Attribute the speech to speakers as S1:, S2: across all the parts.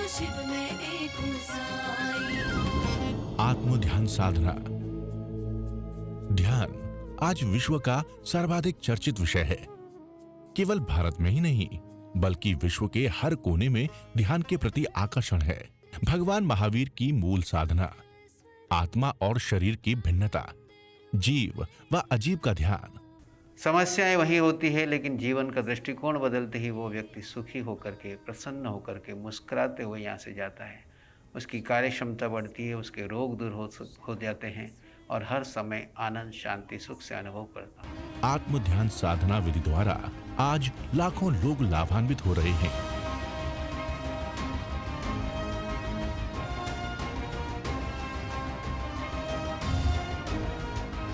S1: शिव में एक हूँ साई।
S2: आत्म ध्यान साधना। ध्यान आज विश्व का सर्वाधिक चर्चित विषय है। केवल भारत में ही नहीं बल्कि विश्व के हर कोने में ध्यान के प्रति आकर्षण है। भगवान महावीर की मूल साधना, आत्मा और शरीर की भिन्नता, जीव व अजीब का ध्यान।
S3: समस्याएं वही होती है, लेकिन जीवन का दृष्टिकोण बदलते ही वो व्यक्ति सुखी होकर के, प्रसन्न होकर के, मुस्कुराते हुए यहाँ से जाता है। उसकी कार्य क्षमता बढ़ती है, उसके रोग दूर हो जाते हैं और हर समय आनंद, शांति, सुख से अनुभव करता है।
S2: आत्म ध्यान साधना विधि द्वारा आज लाखों लोग लाभान्वित हो रहे हैं।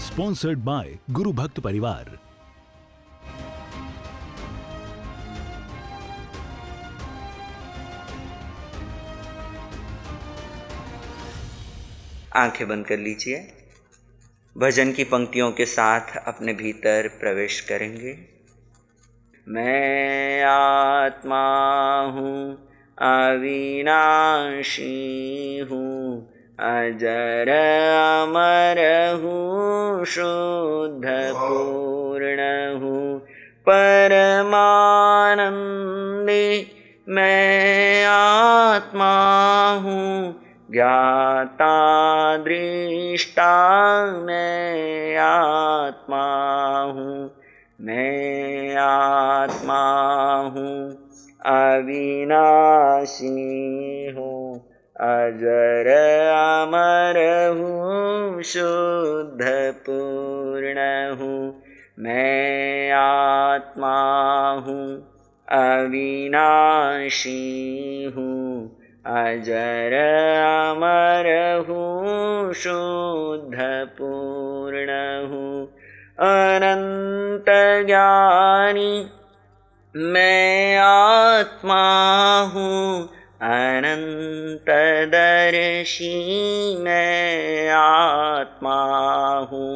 S4: स्पॉन्सर्ड बाय गुरु भक्त परिवार।
S5: आंखें बंद कर लीजिए। भजन की पंक्तियों के साथ अपने भीतर प्रवेश करेंगे। मैं आत्मा हूँ, अविनाशी हूँ, अजर अमर हूँ, शुद्ध पूर्ण हूँ, परमानंदी मैं आत्मा हूँ, ज्ञाता दृष्टा मैं आत्मा हूँ, मैं आत्मा हूँ, अविनाशी हूँ, अजर अमर हूँ, शुद्ध पूर्ण हूँ, मैं आत्मा हूँ, अविनाशी हूँ, अजर अमर हूँ, शुद्ध पूर्ण हूँ, अनंत ज्ञानी मैं आत्मा हूँ, अनंत दर्शी मैं आत्मा हूँ,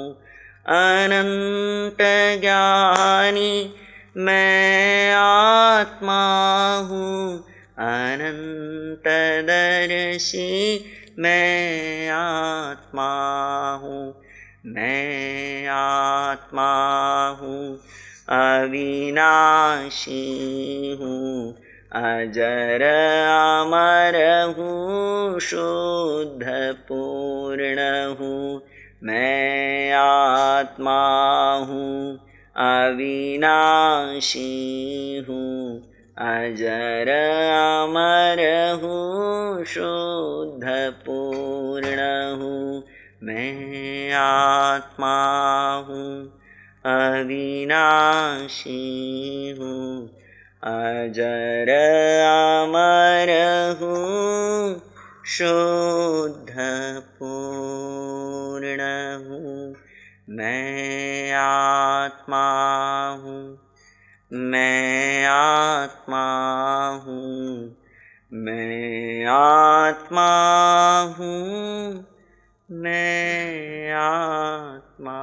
S5: अनंत ज्ञानी मैं आत्मा हूँ, अनंत दर्शी मैं आत्मा हूँ, मैं आत्मा हूँ, अविनाशी हूँ, अजर अमर हूँ, शुद्ध पूर्ण हूँ, मैं आत्मा हूँ, अविनाशी हूँ, अजर अमर हूँ, शुद्ध पूर्ण हूँ, मैं आत्मा हूँ, अविनाशी हूँ, अजर अमर हूँ, शुद्ध पूर्ण हूँ, मैं आत्मा हूँ, मैं आत्मा हूँ, मैं आत्मा हूँ, मैं आत्मा।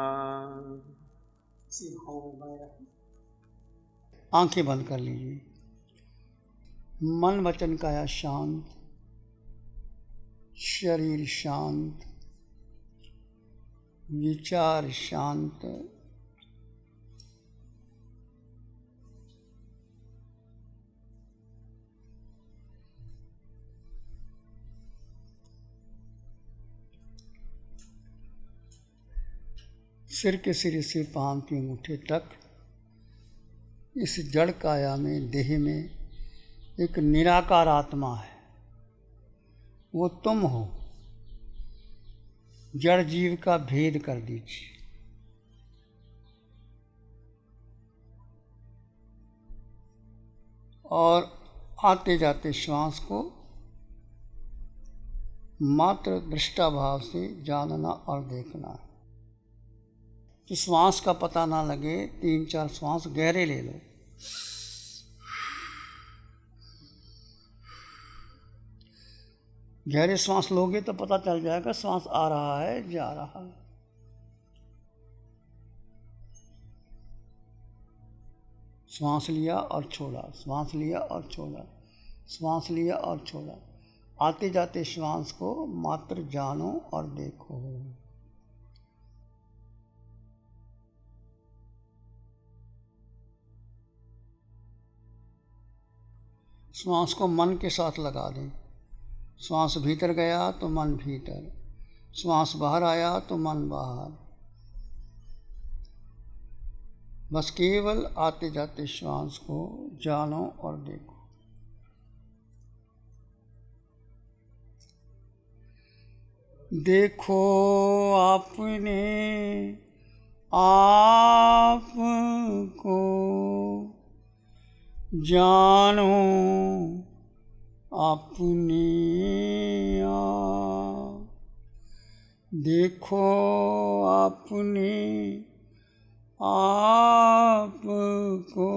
S6: आंखें बंद कर लीजिए। मन वचन काया शांत, शरीर शांत, विचार शांत, सिर के सिरे से पांव के अंगूठे तक इस जड़ काया में, देह में एक निराकार आत्मा है। वो तुम हो। जड़ जीव का भेद कर दीजिए। और आते जाते श्वास को मात्र दृष्टाभाव से जानना और देखना है। तो श्वास का पता ना लगे, 3-4 श्वास गहरे ले लो। गहरे श्वास लोगे तो पता चल जाएगा श्वास आ रहा है, जा रहा है। श्वास लिया और छोड़ा, श्वास लिया और छोड़ा, श्वास लिया और छोड़ा। आते जाते श्वास को मात्र जानो और देखो। श्वास को मन के साथ लगा दें। श्वास भीतर गया तो मन भीतर, श्वास बाहर आया तो मन बाहर। बस केवल आते जाते श्वास को जानो और देखो। देखो आपने आप को, जानो अपने आप। देखो आपने आप को,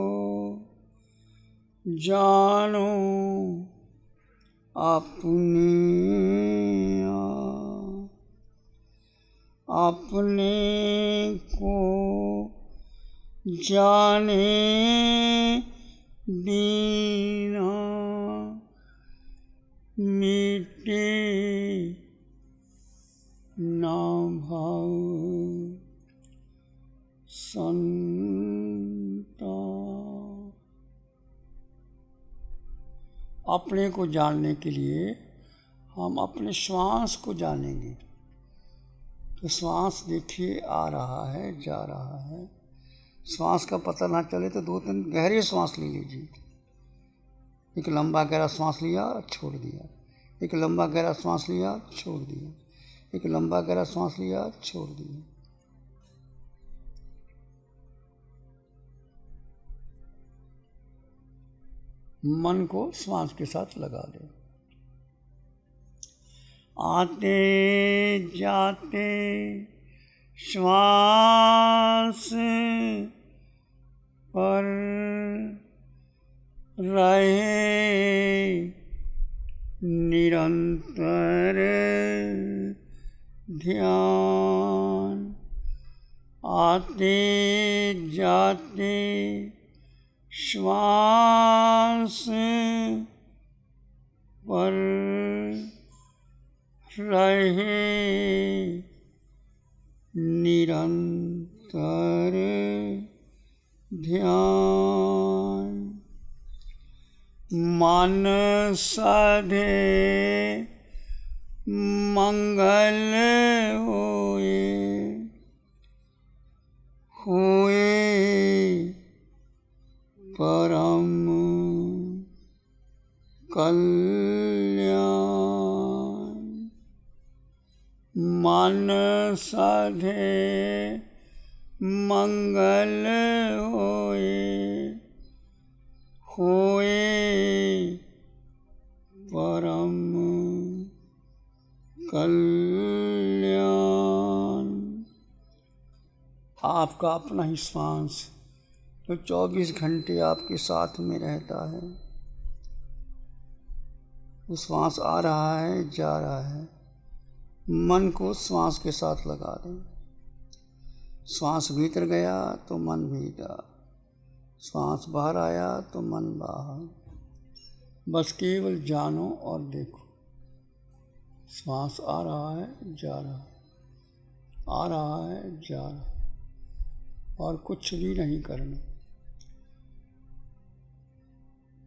S6: जानो अपने आप। अपने को जाने बिना मिटे ना भाव संताप। अपने को जानने के लिए हम अपने श्वास को जानेंगे। तो श्वास देखिए आ रहा है, जा रहा है। श्वास का पता ना चले तो 2-3 गहरे श्वास ले लीजिए। एक लंबा गहरा श्वास लिया, छोड़ दिया। एक लंबा गहरा श्वास लिया, छोड़ दिया। एक लंबा गहरा श्वास लिया, छोड़ दिया। मन को श्वास के साथ लगा दे। आते जाते श्वास पर रहे निरंतर ध्यान। आते जाते श्वास पर रहे निरंतर ध्यान। मन साधे मंगल होए परम कल्याण। मन साधे मंगल होए परम कल्याण। आपका अपना ही श्वास तो 24 घंटे आपके साथ में रहता है। वो श्वास आ रहा है, जा रहा है। मन को श्वास के साथ लगा दें। श्वास भीतर गया तो मन भीतर, श्वास बाहर आया तो मन बाहर। बस केवल जानो और देखो। श्वास आ रहा है, जा रहा है, आ रहा है, जा रहा है, और कुछ भी नहीं करना।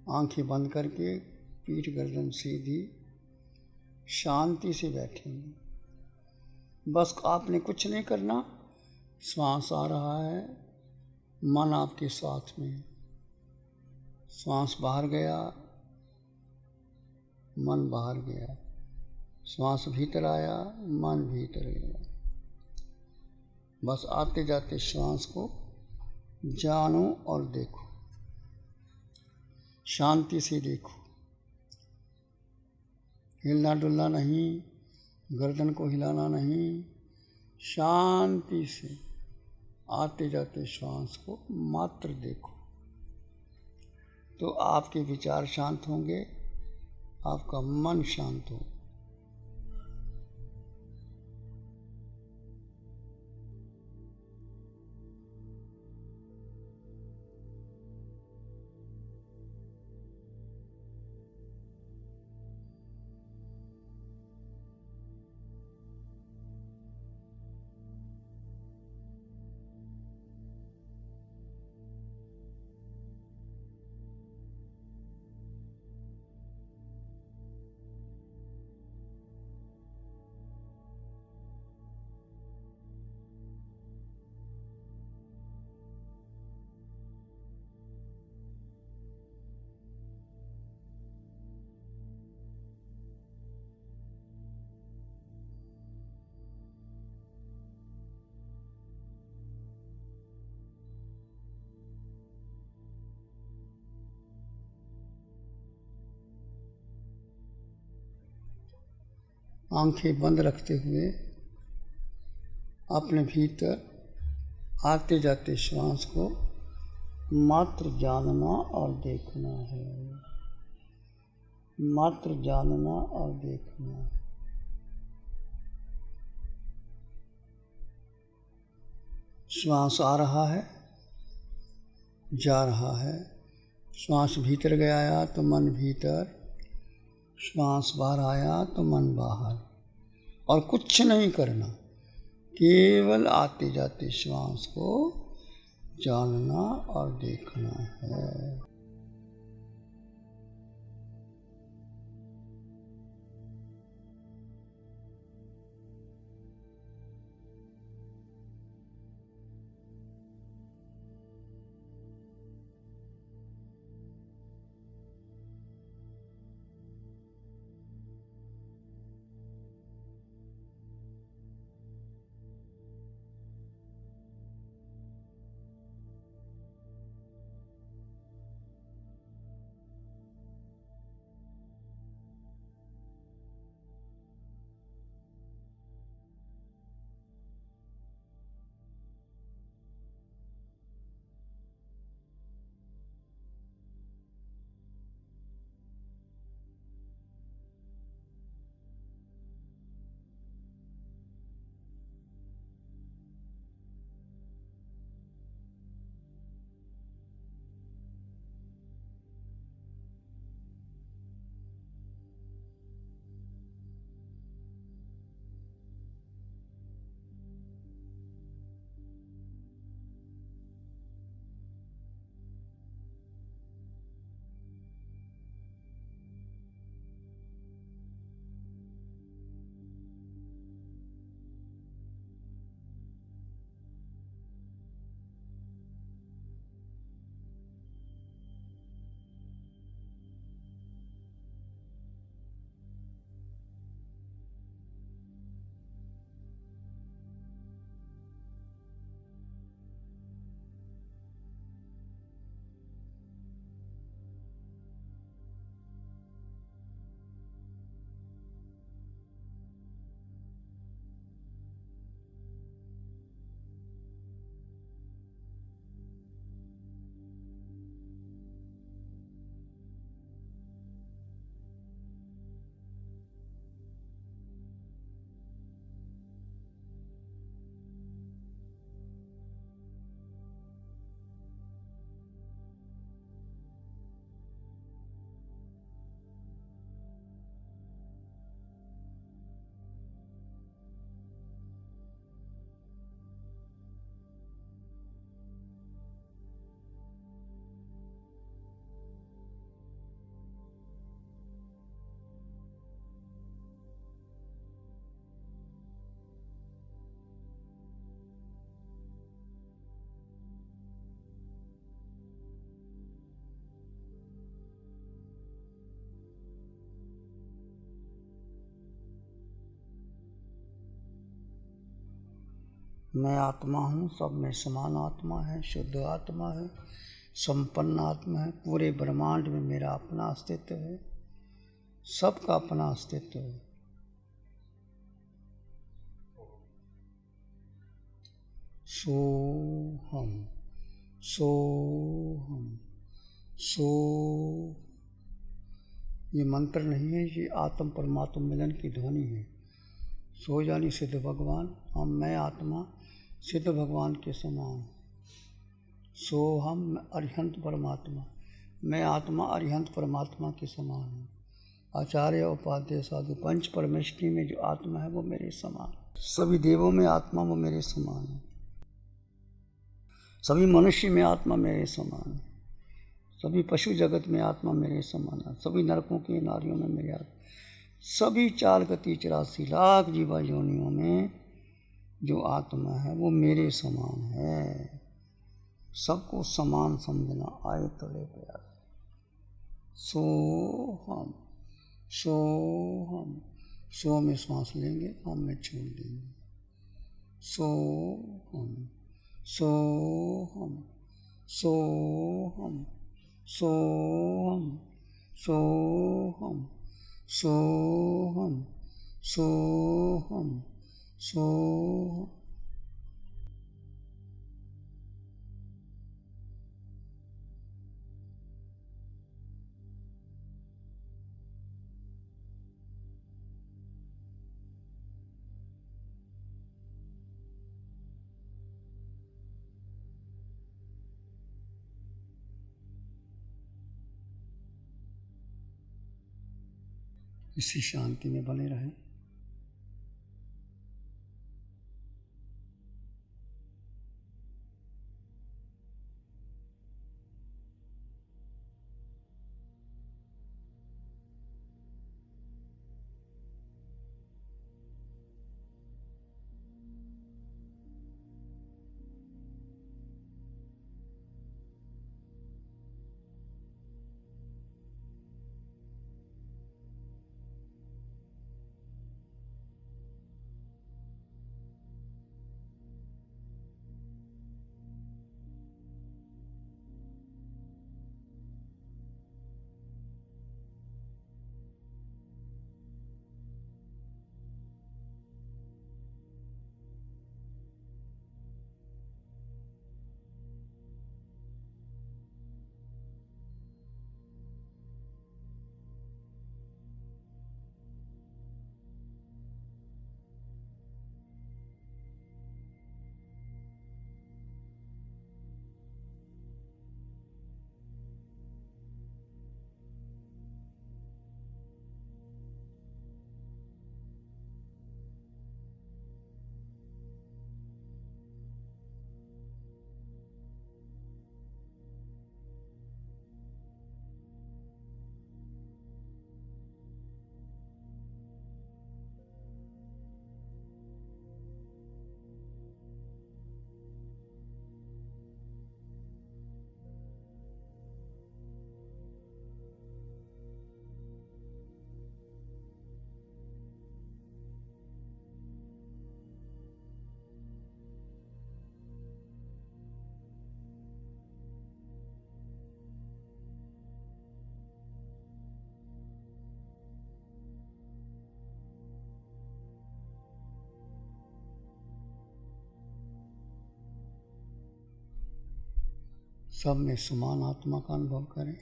S6: आंखें बंद करके पीठ गर्दन सीधी शांति से बैठेंगे। बस आपने कुछ नहीं करना। श्वास आ रहा है, मन आपके साथ में है। श्वास बाहर गया, मन बाहर गया। श्वास भीतर आया, मन भीतर गया। बस आते जाते श्वास को जानो और देखो। शांति से देखो। हिलना डुलना नहीं, गर्दन को हिलाना नहीं। शांति से आते जाते श्वास को मात्र देखो। तो आपके विचार शांत होंगे, आपका मन शांत होगा। आंखें बंद रखते हुए अपने भीतर आते जाते श्वास को मात्र जानना और देखना है, मात्र जानना और देखना। श्वास आ रहा है, जा रहा है। श्वास भीतर गया तो मन भीतर, श्वास बाहर आया तो मन बाहर। और कुछ नहीं करना, केवल आते जाते श्वास को जानना और देखना है। मैं आत्मा हूँ, सब में समान आत्मा है, शुद्ध आत्मा है, संपन्न आत्मा है। पूरे ब्रह्मांड में मेरा अपना अस्तित्व है, सबका अपना अस्तित्व है। सोहम, सोहम, सो। ये मंत्र नहीं है, ये आत्म परमात्मा मिलन की ध्वनि है। सो जानी सिद्ध भगवान, हम मैं आत्मा सिद्ध भगवान के समान। सो हम अरिहंत परमात्मा, मैं आत्मा अरिहंत परमात्मा के समान हूँ। आचार्य उपाध्याय साधु पंच परमेष्टि में जो आत्मा है वो मेरे समान, सभी देवों में आत्मा वो मेरे समान है, सभी मनुष्य में आत्मा मेरे समान है, सभी पशु जगत में आत्मा मेरे समान है, सभी नरकों की नारियों में मेरे आत्मा, सभी 4 गति 84 लाख जीवा योनियों में जो आत्मा है वो मेरे समान है। सबको समान समझना, आए तो ले प्रयास। सो हम, सो हम, सो में सांस लेंगे, हम में छोड़ देंगे। सो हम, सो हम, सो हम, सो हम, सो हम, सो हम, सोहम सोहम। इसी शांति में बने रहें। सब में समान आत्मा का अनुभव करें।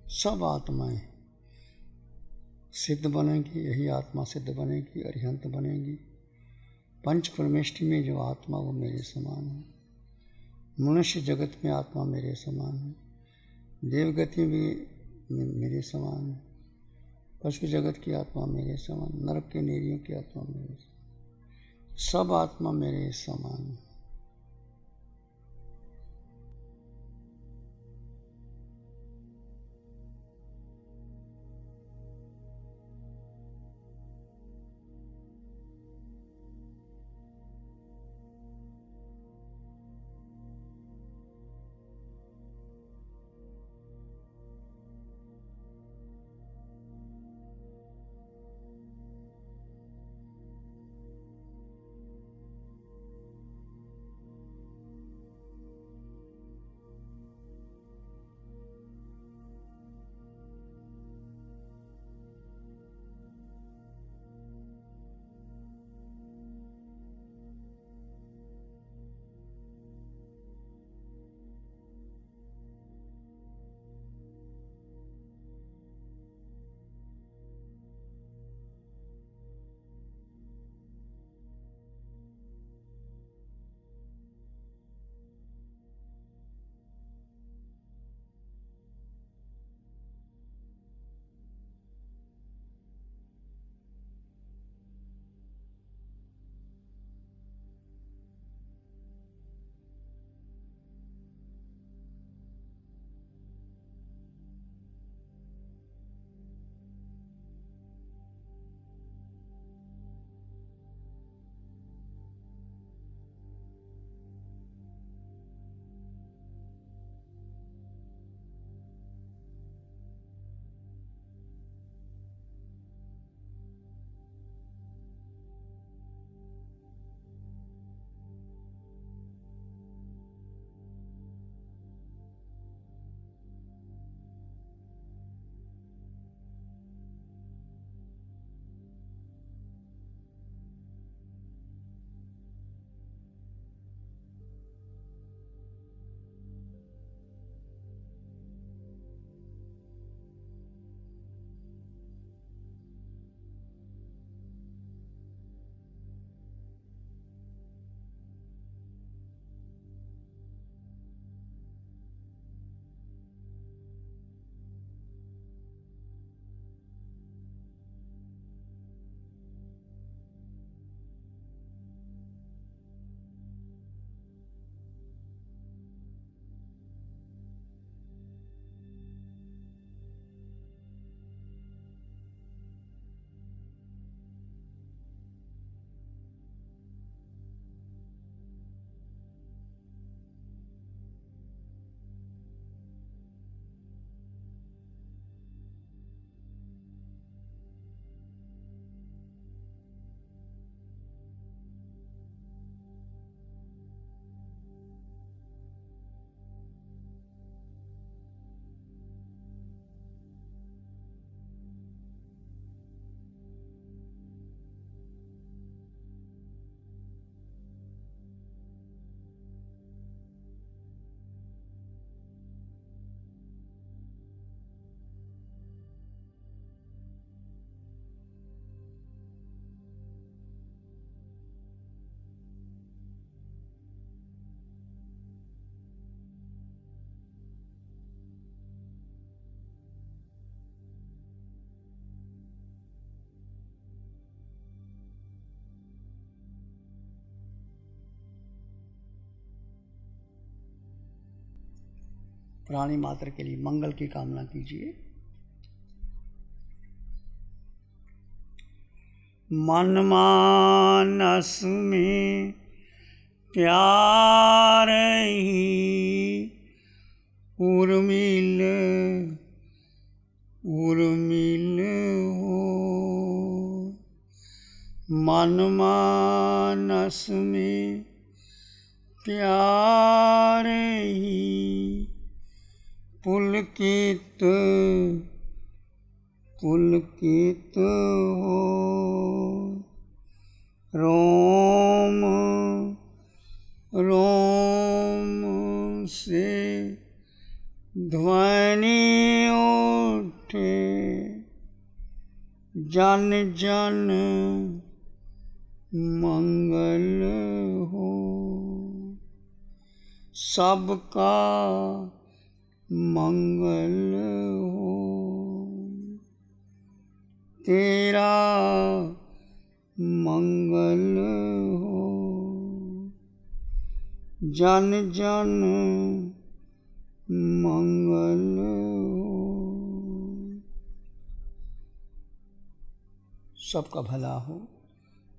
S6: सब आत्माएं सिद्ध बनेंगी, यही आत्मा सिद्ध बनेगी, अरिहंत बनेगी। पंच परमेष्टि में जो आत्मा वो मेरे समान है। मनुष्य जगत में आत्मा मेरे समान है। देवगति भी मेरे समान है। पशु जगत की आत्मा मेरे समान, नरक के नेरियों की आत्मा मेरे समान। सब आत्मा मेरे समान है। प्राणी मात्र के लिए मंगल की कामना कीजिए। मन मानस में प्यार ही उर्मिल उर्मिल हो। मन मानस में प्यार ही पुलकित पुलकित हो। रोम रोम से ध्वनि उठे, जन जन मंगल हो। सबका मंगल हो। तेरा मंगल हो। जन जन मंगल हो। सबका भला हो,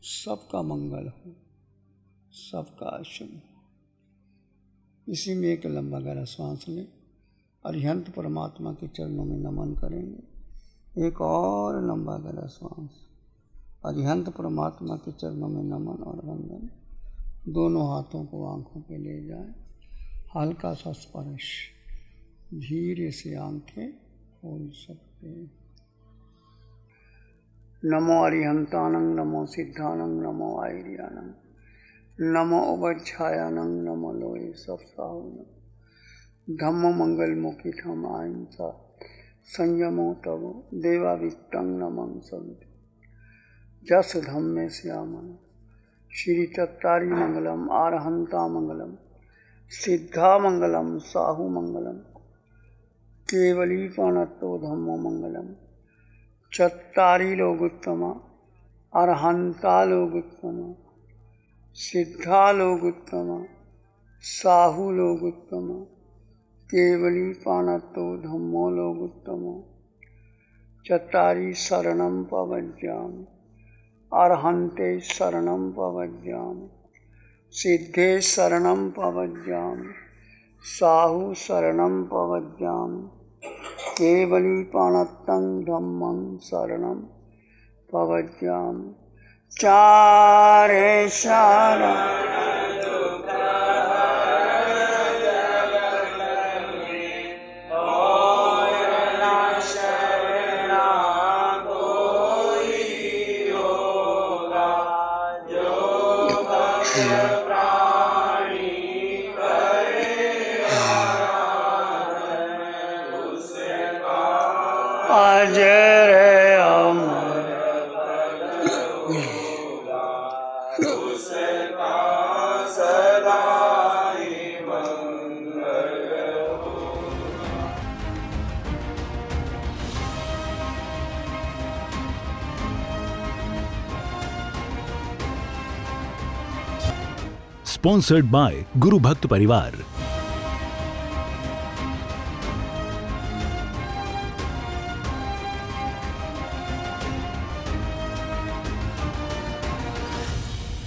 S6: सबका मंगल हो, सबका शुभ। इसी में एक लंबा गहरा सांस लें। अरिहंत परमात्मा के चरणों में नमन करेंगे। एक और लंबा गहरा सांस। अरिहंत परमात्मा के चरणों में नमन और वंदन। दोनों हाथों को आंखों पे ले जाएं। हल्का सा स्पर्श। धीरे से आंखें खोल सकते हैं। नमो अरिहंतानं, नमो सिद्धानं, नमो आयर्यानं, नमो उपाध्यायानं, नमो लोये सप्ताहुनं। धम्म मंगल मुखी ठम अहिंसा संयमो तवो देवाविष्टं नमं सन्ति। जस धम्मे श्यामन श्री चत्तारी मंगलम, आरहंता मंगलम, सिद्धा मंगलम, साहु मंगलम, केवली पाणत्तो धम्मो मंगलम। चत्तारी लोगुत्तमा, अरहंता लोगुत्तमा, सिद्धा लोगुत्तमा, साहु लोगुत्तमा, केवली पाणत्तो धम्मो लोगुत्तमो। चत्तारी शरणं पवज्यामि, अरहन्ते शरणं पवज्यामि, सिद्धे शरणं पवज्यामि, साहु शरणं पवज्यामि, केवली पाणत्तं धम्मं शरणं पवज्यामि। चारे शरण अजर अमर
S4: स्पॉन्सर्ड बाय गुरु भक्त परिवार।